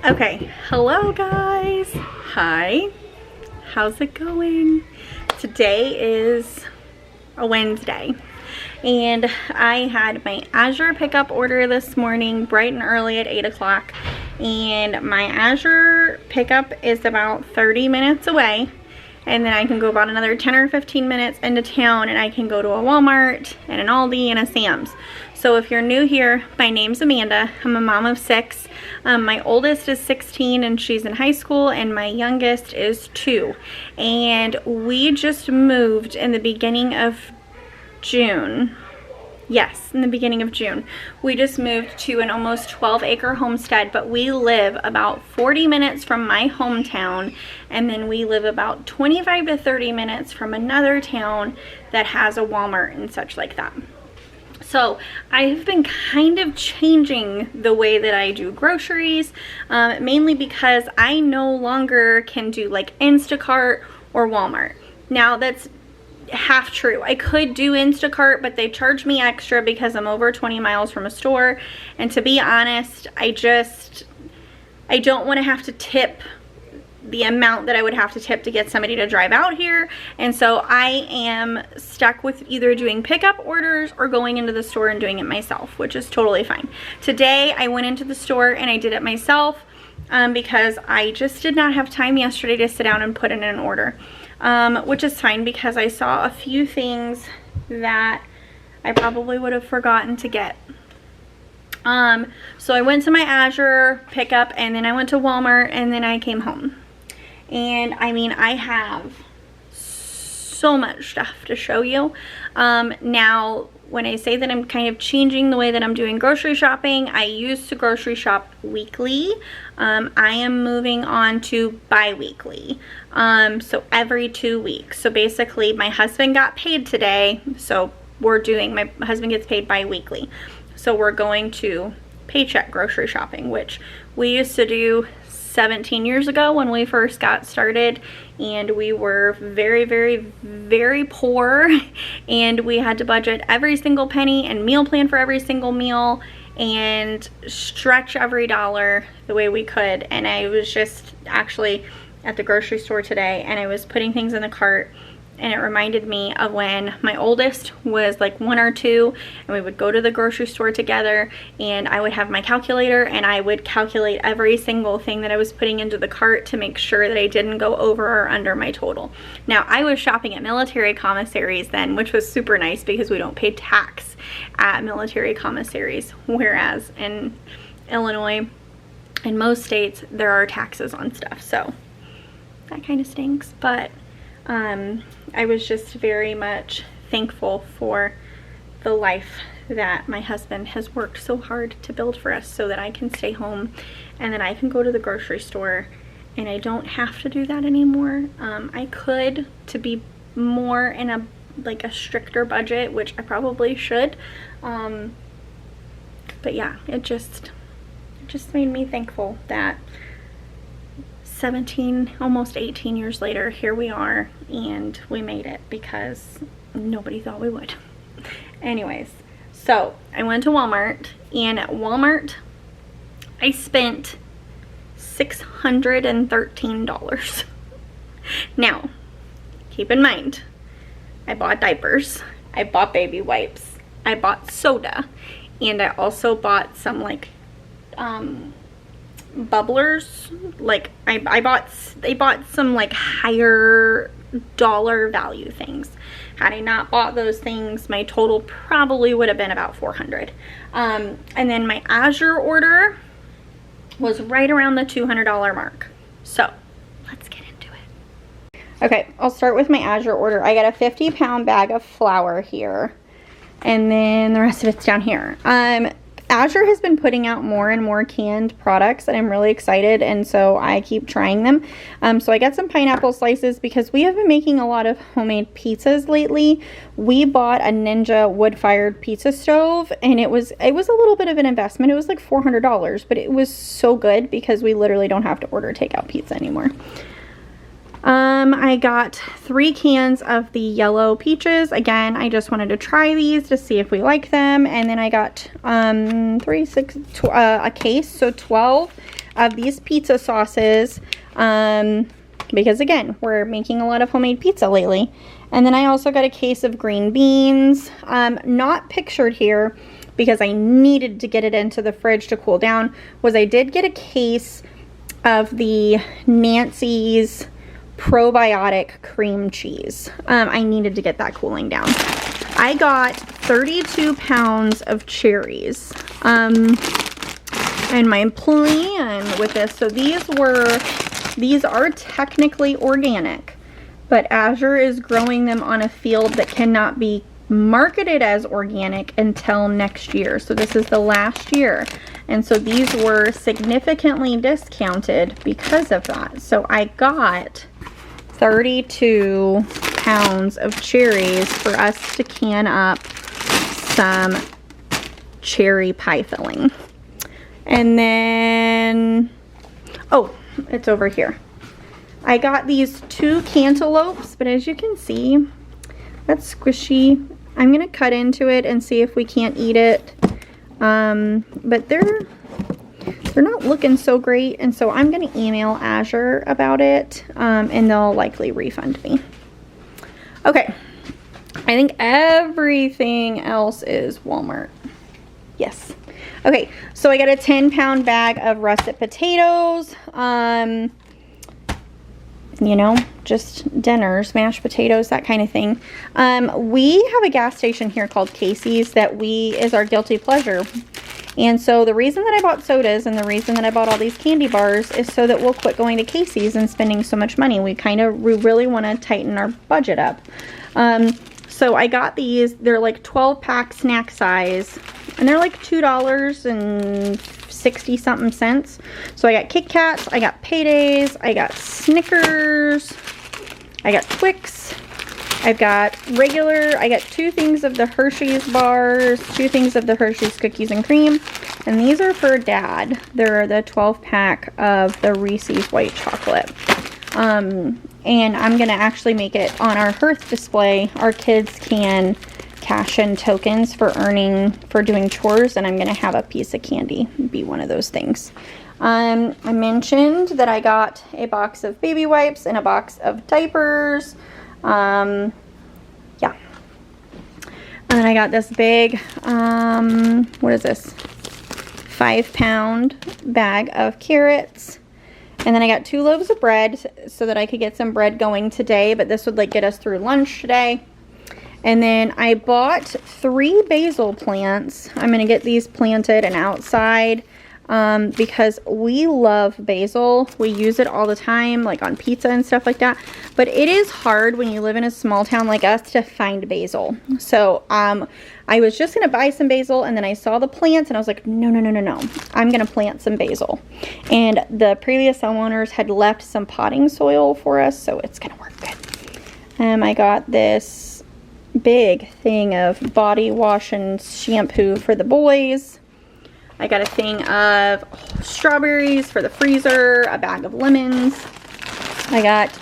Okay, hello guys. Hi, how's it going? Today is a Wednesday and I had my Azure pickup order this morning bright and early at 8 o'clock, and my Azure pickup is about 30 minutes away, and then I can go about another 10 or 15 minutes into town and I can go to a Walmart and an Aldi and a Sam's. So if you're new here, my name's Amanda. I'm a mom of 6. My oldest is 16 and she's in high school, and my youngest is 2. And we just moved in the beginning of June. Yes, in the beginning of June. We just moved to an almost 12-acre homestead, but we live about 40 minutes from my hometown, and then we live about 25 to 30 minutes from another town that has a Walmart and such like that. So I've been kind of changing the way that I do groceries, mainly because I no longer can do like Instacart or Walmart. Now that's half true. I could do Instacart, but they charge me extra because I'm over 20 miles from a store. And to be honest, I don't want to have to tip the amount that I would have to tip to get somebody to drive out here. And so I am stuck with either doing pickup orders or going into the store and doing it myself, which is totally fine. Today I went into the store and I did it myself because I just did not have time yesterday to sit down and put in an order, which is fine because I saw a few things that I probably would have forgotten to get. So I went to my Azure pickup, and then I went to Walmart, and then I came home. And I mean, I have so much stuff to show you. Now, when I say that I'm kind of changing the way that I'm doing grocery shopping, I used to grocery shop weekly. I am moving on to bi-weekly. So every 2 weeks. So basically, my husband got paid today. So my husband gets paid bi-weekly. So we're going to paycheck grocery shopping, which we used to do 17 years ago when we first got started, and we were very, very, very poor, and we had to budget every single penny and meal plan for every single meal and stretch every dollar the way we could. And I was just actually at the grocery store today, and I was putting things in the cart, and it reminded me of when my oldest was like 1 or 2, and we would go to the grocery store together, and I would have my calculator and I would calculate every single thing that I was putting into the cart to make sure that I didn't go over or under my total. Now, I was shopping at military commissaries then, which was super nice because we don't pay tax at military commissaries, whereas in Illinois, in most states, there are taxes on stuff, so that kind of stinks. But I was just very much thankful for the life that my husband has worked so hard to build for us, so that I can stay home and that I can go to the grocery store, and I don't have to do that anymore. I could, to be more in a stricter budget, which I probably should, but yeah, it just made me thankful that 17, almost 18 years later, here we are, and we made it because nobody thought we would. Anyways, so I went to Walmart, and at Walmart, I spent $613. Now, keep in mind, I bought diapers, I bought baby wipes, I bought soda, and I also bought some bubblers. Like I bought some like higher dollar value things. Had I not bought those things, my total probably would have been about $400. And then my Azure order was right around the $200 mark. So let's get into it. Okay, I'll start with my Azure order. I got a 50-pound bag of flour here, and then the rest of it's down here. Azure has been putting out more and more canned products, and I'm really excited, and so I keep trying them. So I got some pineapple slices because we have been making a lot of homemade pizzas lately. We bought a Ninja wood-fired pizza stove, and it was a little bit of an investment. It was like $400, but it was so good because we literally don't have to order takeout pizza anymore. I got 3 cans of the yellow peaches. Again, I just wanted to try these to see if we like them. And then I got a case, so 12 of these pizza sauces, because again, we're making a lot of homemade pizza lately. And then I also got a case of green beans, not pictured here because I needed to get it into the fridge to cool down, was I did get a case of the Nancy's probiotic cream cheese. I needed to get that cooling down. I got 32 pounds of cherries. And my plan with this, so these are technically organic, but Azure is growing them on a field that cannot be marketed as organic until next year. So this is the last year. And so these were significantly discounted because of that. So I got 32 pounds of cherries for us to can up some cherry pie filling. And then, oh, it's over here. I got these 2 cantaloupes, but as you can see, that's squishy. I'm gonna cut into it and see if we can't eat it. But they're not looking so great, and so I'm gonna email Azure about it, and they'll likely refund me. Okay, I think everything else is Walmart. Yes. Okay, so I got a 10-pound bag of russet potatoes. You know, just dinners, mashed potatoes, that kind of thing. We have a gas station here called Casey's that is our guilty pleasure. And so the reason that I bought sodas and the reason that I bought all these candy bars is so that we'll quit going to Casey's and spending so much money. We really want to tighten our budget up. So I got these. They're like 12-pack snack size, and they're like $2.60 something cents. So I got Kit Kats, I got Paydays, I got Snickers, I got Twix, I've got I got 2 things of the Hershey's bars, 2 things of the Hershey's cookies and cream, and these are for Dad. They're the 12-pack of the Reese's white chocolate. And I'm gonna actually make it on our hearth display. Our kids can cash in tokens for doing chores, and I'm gonna have a piece of candy be one of those things. I mentioned that I got a box of baby wipes and a box of diapers. Yeah. And then I got this big, what is this? 5-pound bag of carrots. And then I got 2 loaves of bread so that I could get some bread going today, but this would like get us through lunch today. And then I bought 3 basil plants. I'm going to get these planted and outside because we love basil. We use it all the time, like on pizza and stuff like that. But it is hard when you live in a small town like us to find basil. So I was just going to buy some basil, and then I saw the plants and I was like, no. I'm going to plant some basil. And the previous homeowners had left some potting soil for us, so it's going to work good. I got this big thing of body wash and shampoo for the boys. I got a thing of strawberries for the freezer, a bag of lemons. I got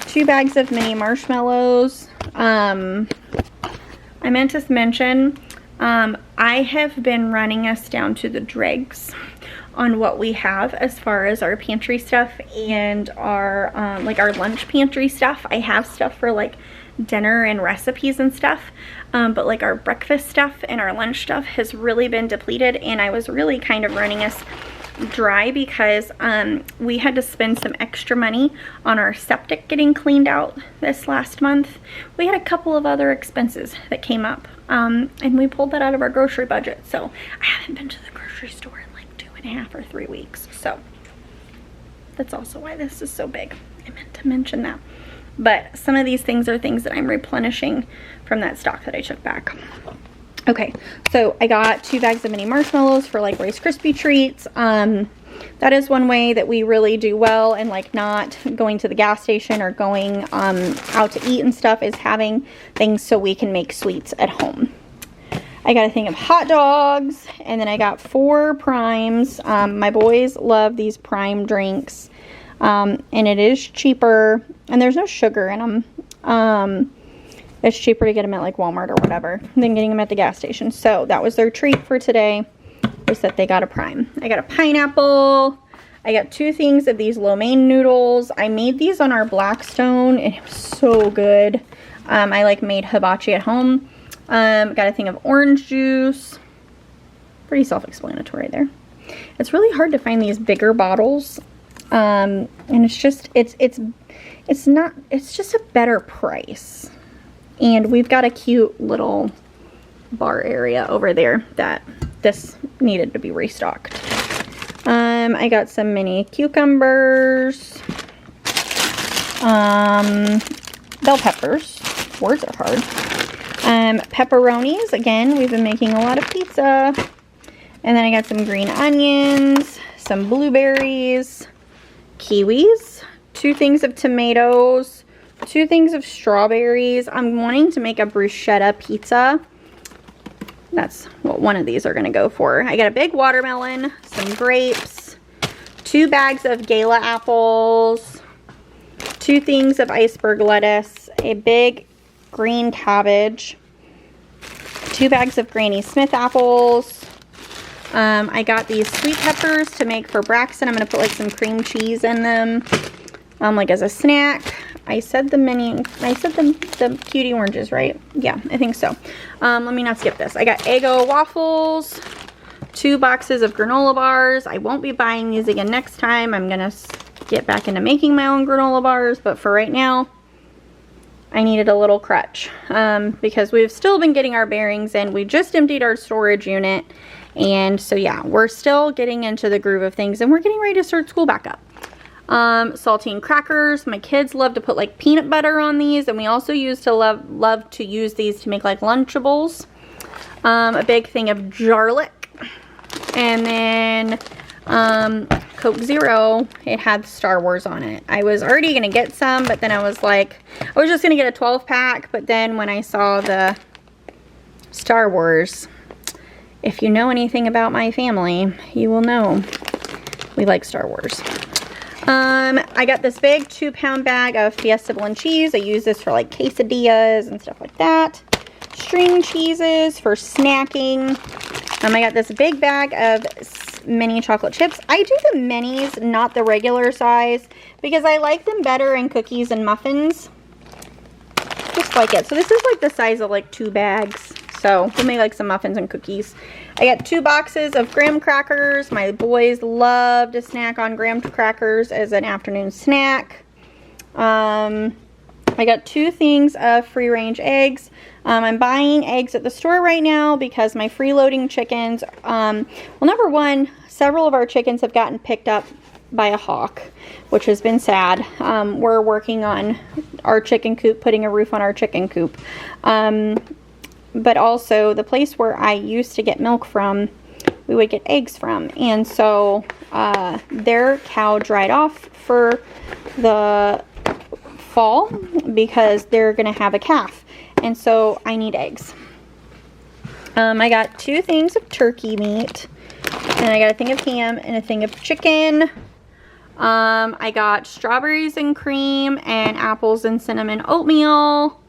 2 bags of mini marshmallows. I meant to mention, I have been running us down to the dregs on what we have as far as our pantry stuff and our like our lunch pantry stuff. I have stuff for like dinner and recipes and stuff, but like our breakfast stuff and our lunch stuff has really been depleted, and I was really kind of running us dry because we had to spend some extra money on our septic getting cleaned out this last month. We had a couple of other expenses that came up, and we pulled that out of our grocery budget. So I haven't been to the grocery store in like 2.5 or 3 weeks. So that's also why this is so big. I meant to mention that. But some of these things are things that I'm replenishing from that stock that I took back. Okay, so I got 2 bags of mini marshmallows for like Rice Krispie treats. That is one way that we really do well and like not going to the gas station or going out to eat and stuff, is having things so we can make sweets at home. I got a thing of hot dogs, and then I got 4 primes. My boys love these prime drinks, and it is cheaper, and there's no sugar in them. It's cheaper to get them at like Walmart or whatever than getting them at the gas station. So that was their treat for today, was that they got a prime. I got a pineapple, I got 2 things of these lo mein noodles. I made these on our Blackstone and it was so good. I like made hibachi at home. Got a thing of orange juice. Pretty self-explanatory there. It's really hard to find these bigger bottles. And it's just, it's just a better price. And we've got a cute little bar area over there that this needed to be restocked. I got some mini cucumbers, bell peppers, words are hard, pepperonis, again, we've been making a lot of pizza, and then I got some green onions, some blueberries, kiwis, 2 things of tomatoes, 2 things of strawberries. I'm wanting to make a bruschetta pizza. That's what one of these are going to go for. I got a big watermelon, some grapes, 2 bags of Gala apples, 2 things of iceberg lettuce, a big green cabbage, 2 bags of Granny Smith apples. I got these sweet peppers to make for Braxton. I'm going to put like some cream cheese in them, like as a snack. I said the cutie oranges, right? Yeah, I think so. Let me not skip this. I got Eggo waffles, 2 boxes of granola bars. I won't be buying these again next time. I'm gonna get back into making my own granola bars, but for right now, I needed a little crutch because we've still been getting our bearings in. We just emptied our storage unit, and so yeah, we're still getting into the groove of things, and we're getting ready to start school back up. Saltine crackers. My kids love to put like peanut butter on these, and we also love to use these to make like Lunchables. A big thing of garlic, and then Coke Zero. It had Star Wars on it. I was already gonna get some, but then I was like, I was just gonna get a 12-pack, but then when I saw the Star Wars, if you know anything about my family, you will know we like Star Wars. I got this big 2-pound bag of Fiesta blend cheese. I use this for like quesadillas and stuff like that. String cheeses for snacking. I got this big bag of mini chocolate chips. I do the minis, not the regular size, because I like them better in cookies and muffins. Just like it. So this is like the size of like 2 bags. So we'll make like some muffins and cookies. I got 2 boxes of graham crackers. My boys love to snack on graham crackers as an afternoon snack. I got 2 things of free-range eggs. I'm buying eggs at the store right now because my freeloading chickens, well, number one, several of our chickens have gotten picked up by a hawk, which has been sad. We're working on our chicken coop, putting a roof on our chicken coop. But also the place where I used to get milk from, we would get eggs from. And so their cow dried off for the fall because they're going to have a calf. And so I need eggs. I got 2 things of turkey meat. And I got a thing of ham and a thing of chicken. I got strawberries and cream and apples and cinnamon oatmeal.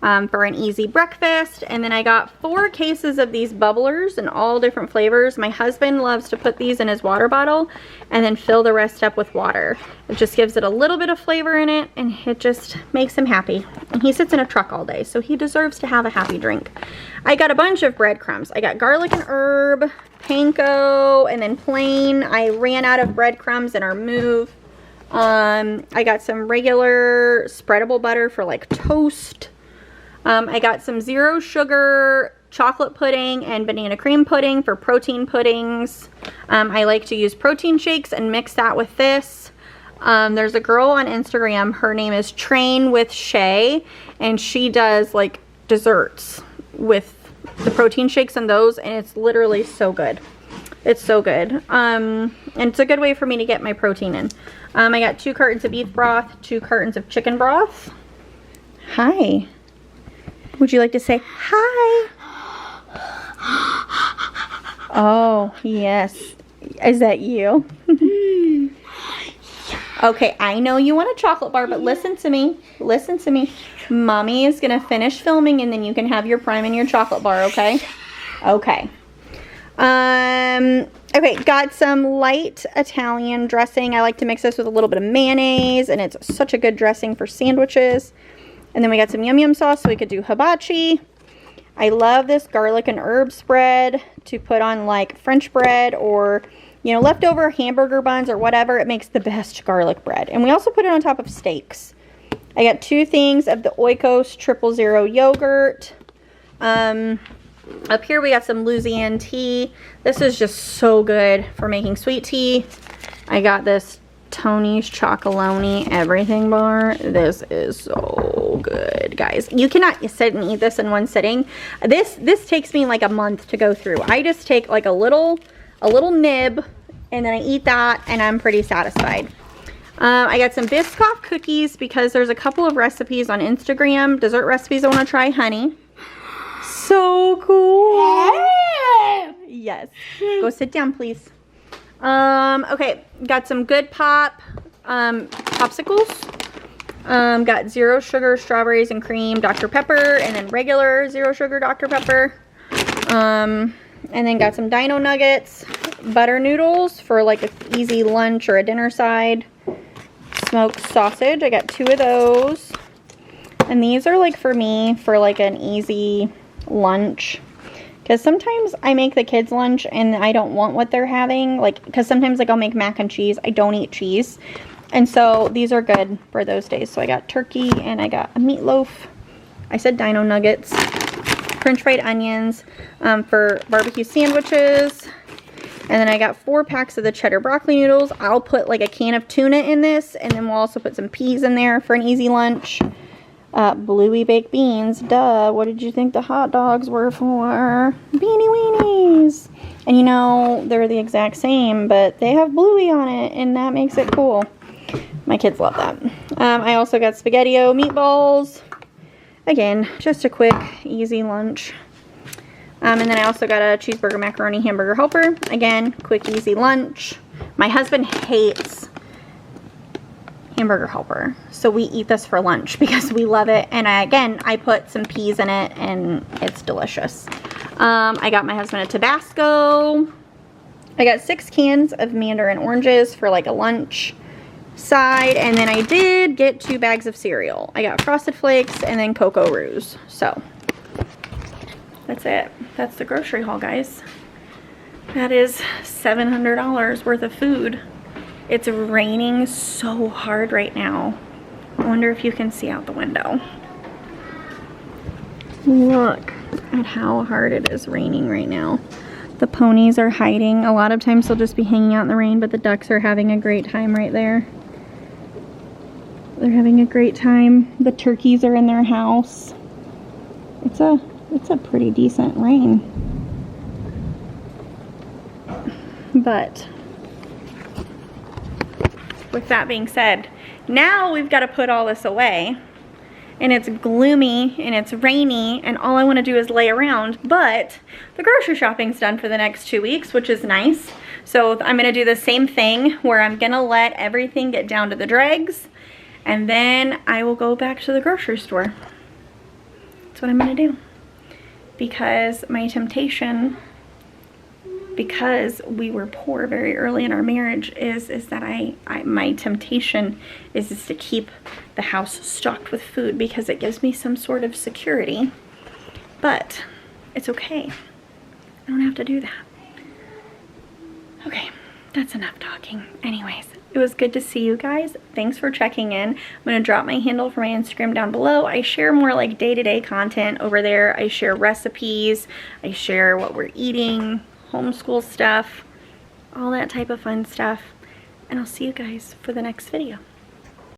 For an easy breakfast. And then I got 4 cases of these bubblers in all different flavors. My husband loves to put these in his water bottle and then fill the rest up with water. It just gives it a little bit of flavor in it, and it just makes him happy. And he sits in a truck all day, so he deserves to have a happy drink. I got a bunch of breadcrumbs. I got garlic and herb, panko, and then plain. I ran out of breadcrumbs in our move. I got some regular spreadable butter for like toast. I got some 0 sugar chocolate pudding and banana cream pudding for protein puddings. I like to use protein shakes and mix that with this. There's a girl on Instagram, her name is Train with Shay, and she does like desserts with the protein shakes and those, and it's literally so good. It's so good. And it's a good way for me to get my protein in. I got 2 cartons of beef broth, 2 cartons of chicken broth. Hi. Would you like to say hi? Oh, yes. Is that you? Okay, I know you want a chocolate bar, but listen to me. Listen to me. Mommy is going to finish filming, and then you can have your prime and your chocolate bar, okay? Okay. Okay, got some light Italian dressing. I like to mix this with a little bit of mayonnaise, and it's such a good dressing for sandwiches. And then we got some yum yum sauce so we could do hibachi. I love this garlic and herb spread to put on like French bread or, you know, leftover hamburger buns or whatever. It makes the best garlic bread. And we also put it on top of steaks. I got 2 things of the Oikos 000 yogurt. Up here we got some Louisiana tea. This is just so good for making sweet tea. I got this Tony's Chocolonely everything bar. This is so good, guys. You cannot sit and eat this in one sitting. This takes me like a month to go through. I just take like a little nib and then I eat that and I'm pretty satisfied. I got some Biscoff cookies because there's a couple of recipes on Instagram, dessert recipes I want to try. Honey, so cool. Yes, go sit down please. Okay, got some Good Pop popsicles. Got 0 sugar strawberries and cream Dr. Pepper, and then regular 0 sugar Dr. Pepper. And then got some Dino Nuggets, butter noodles for like an easy lunch or a dinner side. Smoked sausage, I got 2 of those. And these are like for me for like an easy lunch. Because sometimes I make the kids lunch and I don't want what they're having. Like, because sometimes like I'll make mac and cheese. I don't eat cheese. And so these are good for those days. So I got turkey and I got a meatloaf. I said Dino Nuggets. French fried onions for barbecue sandwiches. And then I got 4 packs of the cheddar broccoli noodles. I'll put like a can of tuna in this. And then we'll also put some peas in there for an easy lunch. Bluey baked beans. Duh. What did you think the hot dogs were for? Beanie weenies. And you know, they're the exact same, but they have Bluey on it. And that makes it cool. My kids love that. I also got SpaghettiO meatballs. Again, just a quick, easy lunch. And then I also got a cheeseburger macaroni hamburger helper. Again, quick, easy lunch. My husband hates hamburger helper, so we eat this for lunch because we love it. And I put some peas in it and it's delicious. I got my husband a Tabasco. I got 6 cans of mandarin oranges for like a lunch side, and then I did get 2 bags of cereal. I got Frosted Flakes and then Cocoa Roos. So that's it. That's the grocery haul, guys. That is $700 worth of food. It's raining so hard right now. I wonder if you can see out the window. Look at how hard it is raining right now. The ponies are hiding. A lot of times they'll just be hanging out in the rain, but the ducks are having a great time right there. They're having a great time. The turkeys are in their house. It's a pretty decent rain. But with that being said, now we've got to put all this away. And it's gloomy and it's rainy and all I want to do is lay around. But the grocery shopping's done for the next 2 weeks, which is nice. So I'm going to do the same thing where I'm going to let everything get down to the dregs. And then I will go back to the grocery store. That's what I'm going to do. Because my temptation, because we were poor very early in our marriage, is that my temptation is to keep the house stocked with food because it gives me some sort of security. But it's okay. I don't have to do that. Okay, that's enough talking. Anyways, it was good to see you guys. Thanks for checking in. I'm going to drop my handle for my Instagram down below. I share more like day-to-day content over there. I share recipes. I share what we're eating, homeschool stuff, all that type of fun stuff. And I'll see you guys for the next video.